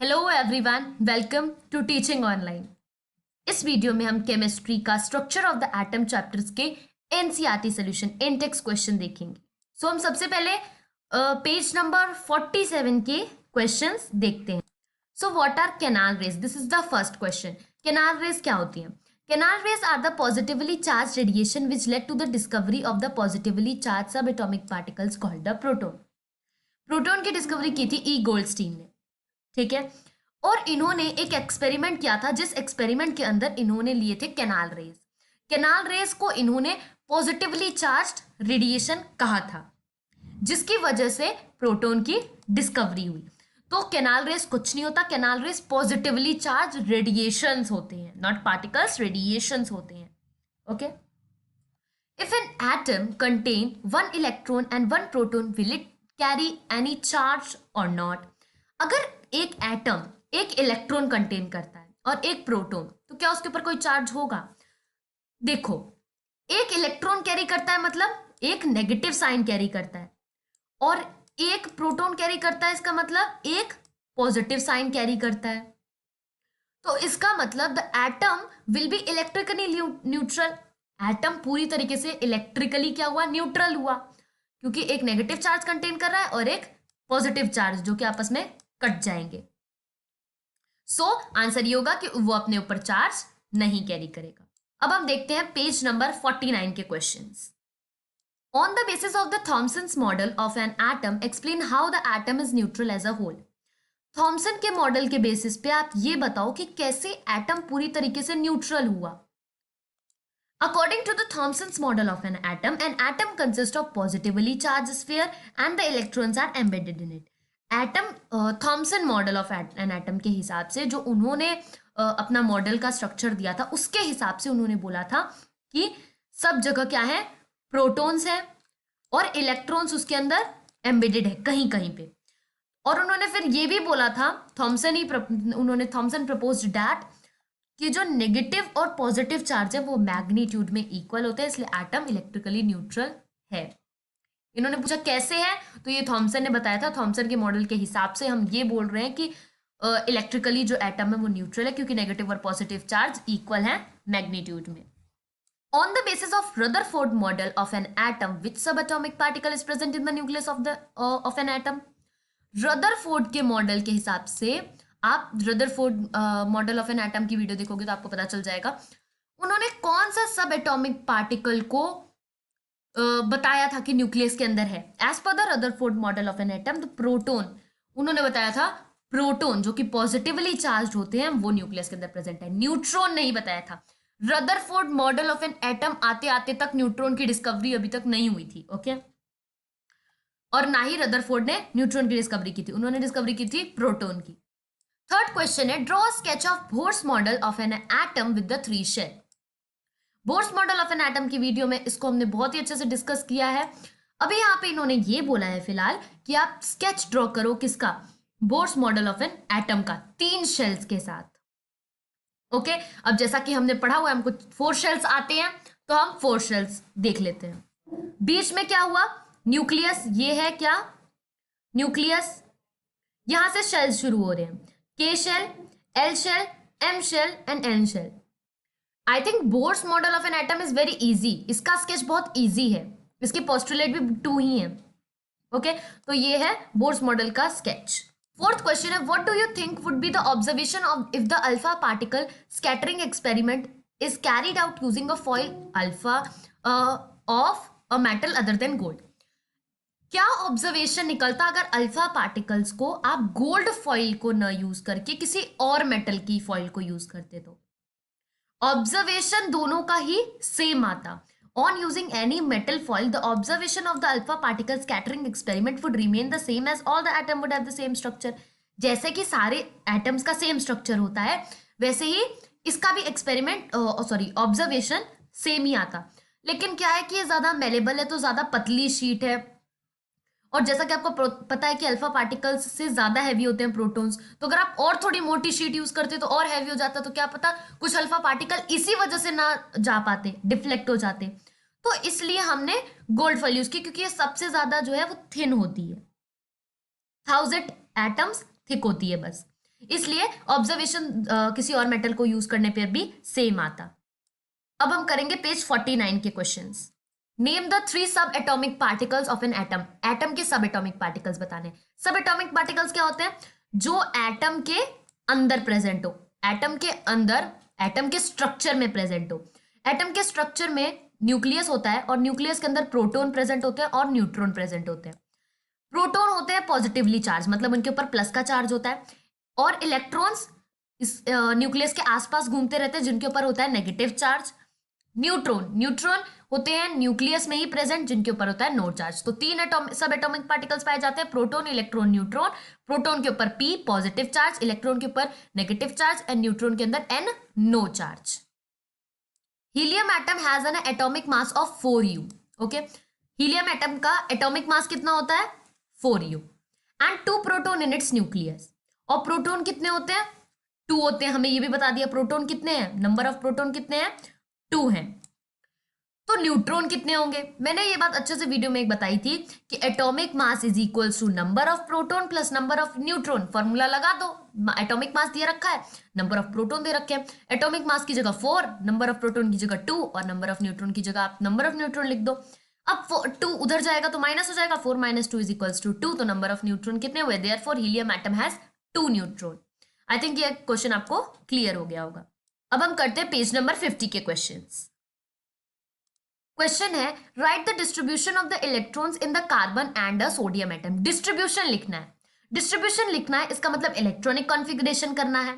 Hello everyone, welcome to teaching online. इस वीडियो में हम केमिस्ट्री का structure of the atom chapters के NCERT solution in text question देखेंगे। सो हम सबसे पहले पेज नंबर 47 के क्वेश्चंस देखते हैं। So what are canal rays? This is the first question. Canal rays क्या होती है? Canal rays are the positively charge radiation which led to the discovery of the positively charge sub atomic particles called the proton. Proton की discovery की थी ई Goldstein ने, ठीक है। और इन्होंने एक एक्सपेरिमेंट किया था जिस एक्सपेरिमेंट के अंदर इन्होंने लिए थे कैनाल रेज। कैनाल रेज को इन्होंने पॉजिटिवली चार्ज्ड रेडिएशन कहा था, जिसकी वजह से प्रोटॉन की डिस्कवरी हुई। तो कैनाल रेज कुछ नहीं होता, canal raise positively charge radiations होते हैं, नॉट पार्टिकल्स, रेडिएशंस होते हैं। Okay. If an atom contain one electron and one proton, will it carry any charge और नॉट? अगर एक एटम एक इलेक्ट्रॉन कंटेन करता है और एक प्रोटॉन, तो क्या उसके ऊपर कोई चार्ज होगा? देखो, एक इलेक्ट्रॉन कैरी करता है मतलब एक नेगेटिव साइन कैरी करता है, और एक प्रोटॉन कैरी करता है, इसका मतलब एक पॉजिटिव साइन कैरी करता है। तो इसका मतलब the atom will be electrically neutral. Atom पूरी तरीके से इलेक्ट्रिकली क्या हुआ? न्यूट्रल हुआ, क्योंकि एक नेगेटिव चार्ज कंटेन कर रहा है और एक पॉजिटिव चार्ज, जो कि आपस में कट जाएंगे। सो आंसर ये होगा कि वो अपने ऊपर चार्ज नहीं कैरी करेगा। अब हम देखते हैं पेज नंबर 49 के questions. On the basis of the Thomson's model of an atom, explain how the atom is neutral as a whole. Thomson के मॉडल के बेसिस पे आप ये बताओ कि कैसे एटम पूरी तरीके से न्यूट्रल हुआ। According to the Thomson's model of an atom consists of positively charged sphere and the electrons are embedded in it. Atom Thompson model of an atom के हिसाब से, जो उन्होंने अपना मॉडल का स्ट्रक्चर दिया था, उसके हिसाब से उन्होंने बोला था कि सब जगह क्या है? प्रोटॉन्स है और इलेक्ट्रॉन्स उसके अंदर एम्बेडेड है कहीं कहीं पे। और उन्होंने फिर ये भी बोला था, थॉमसन प्रपोज्ड दैट कि जो नेगेटिव और पॉजिटिव चार्ज है वो मैग्नीट्यूड में इक्वल होते हैं, इसलिए एटम इलेक्ट्रिकली न्यूट्रल है। इन्होंने पूछा कैसे है, तो ये थॉमसन ने बताया था। थॉमसन के मॉडल के हिसाब से हम ये बोल रहे हैं कि इलेक्ट्रिकली जो एटम है वो न्यूट्रल है, क्योंकि नेगेटिव और पॉजिटिव चार्ज इक्वल है मैग्नीट्यूड में। On the basis of Rutherford model of an atom, which sub atomic particle is present in the nucleus of an atom? Rutherford के मॉडल के हिसाब से, आप Rutherford model of an atom की video देखोगे तो आपको पता चल जाएगा उन्होंने कौन सा सब एटॉमिक पार्टिकल को बताया था कि न्यूक्लियस के अंदर है। As per the Rutherford model of an atom, the proton, उन्होंने बताया था प्रोटॉन जो कि पॉजिटिवली चार्ज होते हैं वो न्यूक्लियस के अंदर प्रेजेंट है। न्यूट्रॉन नहीं बताया था। Rutherford model of an atom आते आते तक न्यूट्रॉन की डिस्कवरी अभी तक नहीं हुई थी, ओके। और ना ही रदरफोर्ड ने न्यूट्रॉन की डिस्कवरी की थी, उन्होंने डिस्कवरी की थी प्रोटॉन की। थर्ड क्वेश्चन है, draw sketch of Bohr's model of an atom with the 3 shell. Bohr's model of an atom की वीडियो में इसको हमने बहुत ही अच्छे से डिस्कस किया है। अभी यहाँ पे इन्होंने ये बोला है फिलहाल कि आप स्केच ड्रॉ करो, किसका? Bourse model of an atom का, 3 शेल्स के साथ। ओके। अब जैसा कि हमने पढ़ा हुआ है, हमको 4 शेल्स आते हैं, तो हम 4 शेल्स देख लेते हैं। बीच में क्या हुआ? न्यूक्लियस। ये है क्या? न्यूक्लियस। यहां से शेल्स शुरू हो रहे हैं, K shell, L shell, M shell and N shell. I think Bohr's model of an atom is very easy. इसका स्केच बहुत इजी है, इसके पोस्टुलेट भी 2 ही हैं, ओके। तो ये है बोर्स मॉडल का स्केच। फोर्थ क्वेश्चन है, what do you think would be the observation of if the alpha particle scattering experiment is carried out using a foil alpha of a metal other than gold? क्या observation निकलता अगर alpha particles को आप gold foil को न use करके किसी और मेटल की फॉइल को यूज करते? तो ऑब्जर्वेशन दोनों का ही सेम आता। On using any metal foil, the observation of the alpha particle scattering experiment would remain the same as all the atom would have the same structure. जैसे कि सारे एटम्स का सेम स्ट्रक्चर होता है, वैसे ही इसका भी एक्सपेरिमेंट ऑब्जर्वेशन सेम ही आता। लेकिन क्या है कि ये ज्यादा मेलेबल है, तो ज्यादा पतली शीट है, और जैसा कि आपको पता है कि अल्फा पार्टिकल्स से ज्यादा हैवी होते हैं प्रोटॉन्स, तो अगर आप और थोड़ी मोटी शीट यूज करते तो और हैवी हो जाता। तो क्या पता कुछ अल्फा पार्टिकल इसी वजह से ना जा पाते, डिफ्लेक्ट हो जाते। तो इसलिए हमने गोल्ड फॉइल यूज की, क्योंकि ये सबसे ज्यादा जो है वो थिन होती है, 1000 एटम्स थिक होती है बस। इसलिए ऑब्जर्वेशन किसी और मेटल को यूज करने पर भी सेम आता। अब हम करेंगे पेज 49 के क्वेश्चंस। नेम द 3 सब atomic particles of an atom. Atom के सब एटॉमिक पार्टिकल्स बताने। सब एटॉमिक पार्टिकल्स क्या होते हैं? जो एटम के अंदर प्रेजेंट हो, एटम के अंदर, एटम के स्ट्रक्चर में प्रेजेंट हो। एटम के स्ट्रक्चर में न्यूक्लियस होता है और न्यूक्लियस के अंदर प्रोटॉन प्रेजेंट होते हैं और न्यूट्रॉन प्रेजेंट होते हैं। प्रोटॉन होते हैं पॉजिटिवली चार्ज, मतलब उनके ऊपर प्लस का चार्ज होता है, और इलेक्ट्रॉन्स इस न्यूक्लियस के आसपास घूमते रहते हैं जिनके ऊपर होता है नेगेटिव चार्ज। न्यूट्रॉन होते हैं न्यूक्लियस में ही प्रेजेंट जिनके ऊपर होता है नो चार्ज। तो 3 सब एटॉमिक पार्टिकल्स पाए जाते हैं, प्रोटॉन, इलेक्ट्रॉन, न्यूट्रॉन। प्रोटॉन के ऊपर P पॉजिटिव चार्ज, इलेक्ट्रॉन के ऊपर नेगेटिव चार्ज एंड न्यूट्रॉन के अंदर N no charge. Helium atom has an atomic mass of 4U। Okay, helium atom का एटॉमिक मास कितना होता है? 4U and 2 proton in its nucleus. और प्रोटॉन कितने होते हैं? 2 होते हैं। हमें ये भी बता दिया प्रोटॉन कितने हैं, नंबर ऑफ प्रोटॉन कितने हैं? 2 हैं। तो न्यूट्रॉन कितने होंगे? मैंने ये बात अच्छे से वीडियो में एक बताई थी कि atomic mass is equals to number of proton plus number of neutron. Formula लगा दो। एटॉमिक मास दिया रखा है, नंबर ऑफ प्रोटॉन दे रखे हैं। एटॉमिक मास की जगह 4, नंबर ऑफ प्रोटॉन की जगह 2 और नंबर ऑफ न्यूट्रॉन की जगह आप नंबर ऑफ न्यूट्रॉन लिख दो। अब 2 उधर जाएगा तो माइनस हो जाएगा, 4 - 2 इज इक्वल्स टू 2। तो नंबर ऑफ न्यूट्रॉन कितने हुए? Therefore helium atom has 2 neutron. I think ये क्वेश्चन आपको क्लियर हो गया होगा। अब हम करते हैं पेज नंबर 50 के क्वेश्चंस। क्वेश्चन है right the distribution of the electrons in the carbon and the sodium atom. Distribution लिखना है। डिस्ट्रीब्यूशन लिखना है, इसका मतलब इलेक्ट्रॉनिक कॉन्फ़िगरेशन करना है।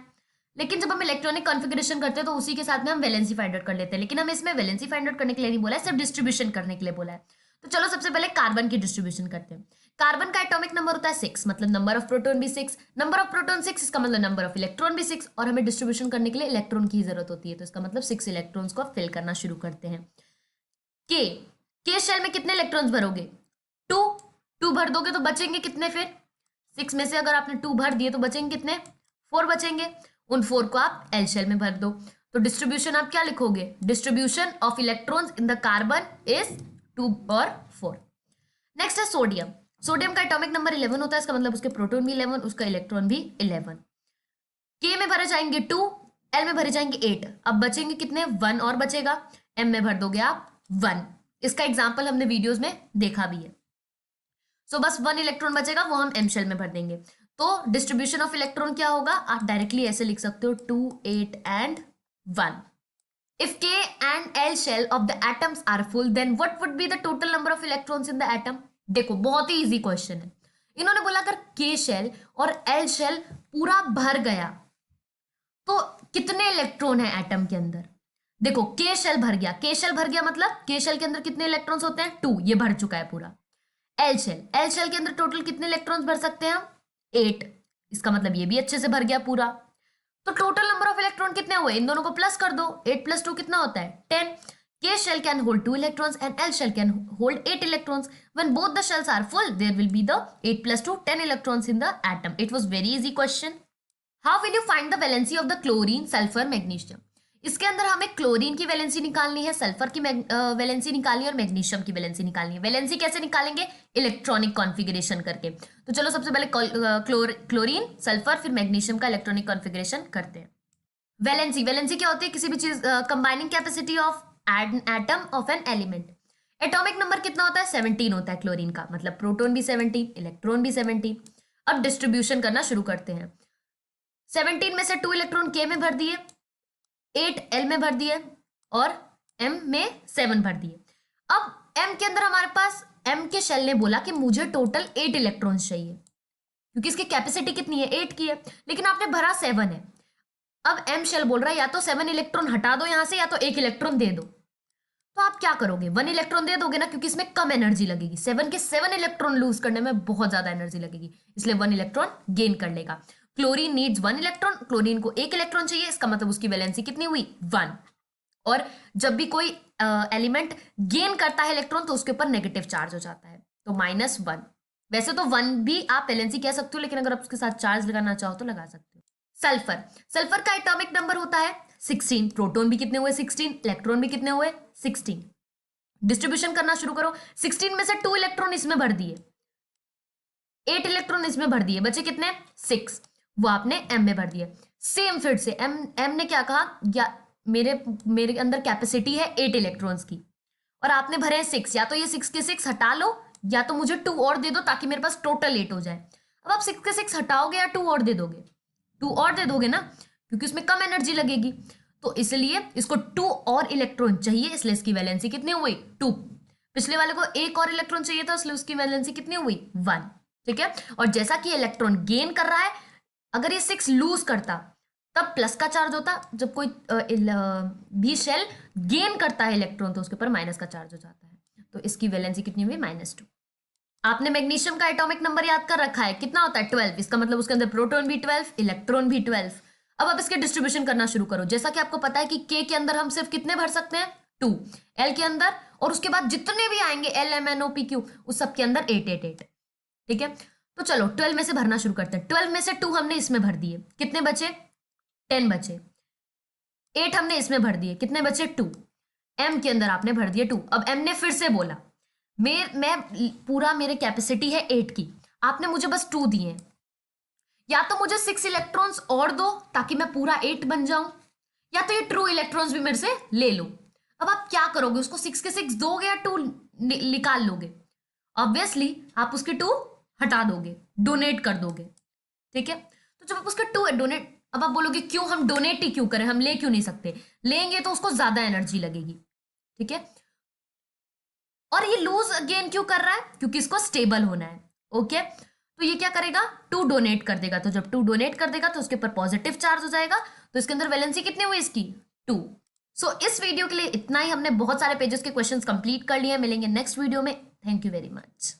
लेकिन जब हम इलेक्ट्रॉनिक कॉन्फ़िगरेशन करते हैं तो उसी के साथ में हम वैलेंसी फाइंड आउट कर लेते हैं, लेकिन हम इसमें वैलेंसी फाइंड आउट करने के लिए नहीं बोला है, सिर्फ डिस्ट्रीब्यूशन करने के लिए बोला है। तो चलो सबसे पहले कार्बन की डिस्ट्रीब्यूशन करते हैं। कार्बन का एटॉमिक नंबर होता है 6, मतलब नंबर ऑफ प्रोटॉन भी 6। नंबर ऑफ प्रोटॉन 6, इसका मतलब नंबर ऑफ इलेक्ट्रॉन भी 6। और हमें डिस्ट्रीब्यूशन करने के लिए इलेक्ट्रॉन की जरूरत होती है, तो इसका मतलब 6 इलेक्ट्रॉन्स को फिल करना शुरू करते हैं। के शेल में कितने इलेक्ट्रॉन्स भरोगे? 2 भर दोगे तो बचेंगे कितने? फिर 6 में से अगर आपने 2 भर दिए तो बचेंगे कितने? 4 बचेंगे। उन 4 को आप एल शेल में भर दो। तो डिस्ट्रीब्यूशन आप क्या लिखोगे? Distribution of electrons in the carbon is 2 और 4। नेक्स्ट है सोडियम। सोडियम का एटॉमिक नंबर 11 होता है, इसका मतलब उसके प्रोटॉन भी 11, उसका इलेक्ट्रॉन भी 11। के में भरे जाएंगे 2, एल में भरे जाएंगे 8। अब बचेंगे कितने? 1 और बचेगा। एम में भर दोगे आप 1। इसका एग्जाम्पल हमने वीडियोस में देखा भी है। सो बस 1 इलेक्ट्रॉन बचेगा, वो हम एम शेल में भर देंगे। तो डिस्ट्रीब्यूशन ऑफ इलेक्ट्रॉन क्या होगा? आप डायरेक्टली ऐसे लिख सकते हो 2, 8 and 1। If K and L shell of the atoms are full, then what would be the total number of electrons in the atom? देखो बहुत ही इजी क्वेश्चन है। इन्होंने बोला अगर K शेल और L शेल पूरा भर गया तो कितने इलेक्ट्रॉन है एटम के अंदर? देखो K शेल भर गया, K शेल भर गया मतलब K शेल के अंदर कितने इलेक्ट्रॉन्स होते हैं? 2, ये भर चुका है पूरा। L शेल के अंदर टोटल कितने इलेक्ट्रॉन्स भर सकते हैं हम? 8। इसका मतलब ये भी अच्छे से भर गया पूरा। तो टोटल नंबर ऑफ इलेक्ट्रॉन कितने हुए? इन दोनों को प्लस कर दो। 8 + 2 कितना होता है? 10। K shell can hold 2 electrons and L shell can hold 8 electrons. When both the shells are full, there will be the 8 + 2, 10 electrons in the atom. It was very easy question. How will you find the valency of the chlorine, sulfur, magnesium? इसके अंदर हमें chlorine की valency निकालनी है, sulphur की valency निकालनी है और मैग्नीशियम की वैलेंसी निकालनी है। वैलेंसी कैसे निकालेंगे? इलेक्ट्रॉनिक कॉन्फ़िगरेशन करके। तो चलो सबसे पहले क्लोरीन, सल्फर, फिर मैग्नीशियम का इलेक्ट्रॉनिक कॉन्फ़िगरेशन करते हैं। वैलेंसी क्या होती है? किसी भी चीज combining capacity of atom of an element. Atomic number कितना होता है? 17 होता है क्लोरीन का, मतलब प्रोटॉन भी 17, इलेक्ट्रॉन भी 17। अब डिस्ट्रीब्यूशन करना शुरू करते हैं। 17 में से 2 इलेक्ट्रॉन के में भर दिए, 8 एल में भर दिए और एम में 7 भर दिए। अब एम के अंदर हमारे पास एम के शेल ने बोला कि मुझे टोटल 8 इलेक्ट्रॉन्स चाहिए, क्योंकि इसकी कैपेसिटी कितनी है? 8 की है, लेकिन आपने भरा 7 है। अब एम शेल बोल रहा है या तो 7 इलेक्ट्रॉन हटा दो यहां से या तो 1 इलेक्ट्रॉन दे दो। तो आप क्या करोगे? 1 इलेक्ट्रॉन दे दोगे ना, क्योंकि इसमें कम एनर्जी लगेगी। 7 के 7 इलेक्ट्रॉन लूज करने में बहुत ज्यादा एनर्जी लगेगी, इसलिए 1 इलेक्ट्रॉन गेन कर लेगा। क्लोरीन नीड्स 1 इलेक्ट्रॉन, क्लोरीन को 1 इलेक्ट्रॉन चाहिए, इसका मतलब उसकी वैलेंसी कितनी हुई? 1। और जब भी कोई एलिमेंट गेन करता है इलेक्ट्रॉन तो उसके ऊपर नेगेटिव चार्ज हो जाता है, तो -1। वैसे तो 1 भी आप वैलेंसी कह सकते हो, लेकिन अगर आप उसके साथ चार्ज लगाना चाहो तो लगा सकते हो। सल्फर का एटॉमिक नंबर होता है 16। प्रोटॉन भी कितने हुए? 16। इलेक्ट्रॉन भी कितने हुए? 16। डिस्ट्रीब्यूशन करना शुरू करो। 16 में से 2 इलेक्ट्रॉन इसमें भर दिए, 8 इलेक्ट्रॉन इसमें भर दिए, बचे कितने? 6। वो आपने एम में भर दिया। सेम फिर से एम ने क्या कहा, या मेरे अंदर कैपेसिटी है 8 इलेक्ट्रॉन्स की और आपने भरे 6, या तो ये 6 के 6 हटा लो या तो मुझे 2 और दे दो ताकि मेरे पास टोटल 8 हो जाए। अब आप 6 के 6 हटाओगे या 2 और दे दोगे? 2 और दे दोगे ना, क्योंकि उसमें कम एनर्जी लगेगी, तो इसलिए इसको 2 और इलेक्ट्रॉन चाहिए, इसलिए इसकी वैलेंसी कितनी हुई? 2। पिछले वाले को 1 और इलेक्ट्रॉन चाहिए था, इसलिए उसकी वैलेंसी कितनी हुई? 1। ठीक है, और जैसा कि इलेक्ट्रॉन गेन कर रहा है, अगर ये 6 लूज करता तब प्लस का चार्ज होता, जब कोई भी शेल गेन करता है इलेक्ट्रॉन तो उसके ऊपर माइनस का चार्ज हो जाता है। तो इसकी वैलेंसी कितनी हुई? -2। आपने मैग्नीशियम का एटॉमिक नंबर याद कर रखा है, कितना होता है? 12। इसका मतलब उसके अंदर प्रोटॉन भी 12, इलेक्ट्रॉन भी 12। अब आप इसके डिस्ट्रीब्यूशन करना शुरू करो। जैसा कि आपको पता है कि के अंदर हम सिर्फ कितने भर सकते हैं? 2। एल के अंदर, और उसके बाद जितने भी आएंगे L M N O P Q, उस सब के अंदर 8 8 8। ठीक है, तो चलो 12 में से भरना शुरू करते हैं। 12 में से 2 हमने इसमें भर दिए, कितने बचे? 10 बचे। 8 हमने इसमें भर दिए, कितने बचे? 2। एम के अंदर आपने भर दिए 2। अब एम ने फिर से बोला मैं पूरा, मेरे कैपेसिटी है 8 की, आपने मुझे बस 2 दिए, या तो मुझे 6 इलेक्ट्रॉन्स और दो ताकि मैं पूरा 8 बन जाऊं, या तो ये ट्रू इलेक्ट्रॉन्स भी मेरे से ले लो। अब आप क्या करोगे? उसको 6 के 6 दोगे या 2 निकाल लोगे? ऑब्वियसली आप उसके 2 हटा दोगे, डोनेट कर दोगे। ठीक है, तो जब आप उसके 2 डोनेट, अब आप बोलोगे क्यों हम डोनेट ही क्यों करें, हम ले क्यों नहीं सकते? लेंगे तो उसको ज्यादा एनर्जी लगेगी। ठीक है, और ये लूज गेन क्यों कर रहा है? क्योंकि इसको स्टेबल होना है। ओके, तो ये क्या करेगा? 2 डोनेट कर देगा, तो जब 2 डोनेट कर देगा तो उसके ऊपर पॉजिटिव चार्ज हो जाएगा, तो इसके अंदर वैलेंसी कितनी हुई इसकी? 2। सो इस वीडियो के लिए इतना ही। हमने बहुत सारे पेजेस के क्वेश्चंस कंप्लीट कर लिए। मिलेंगे नेक्स्ट वीडियो में। Thank you very much.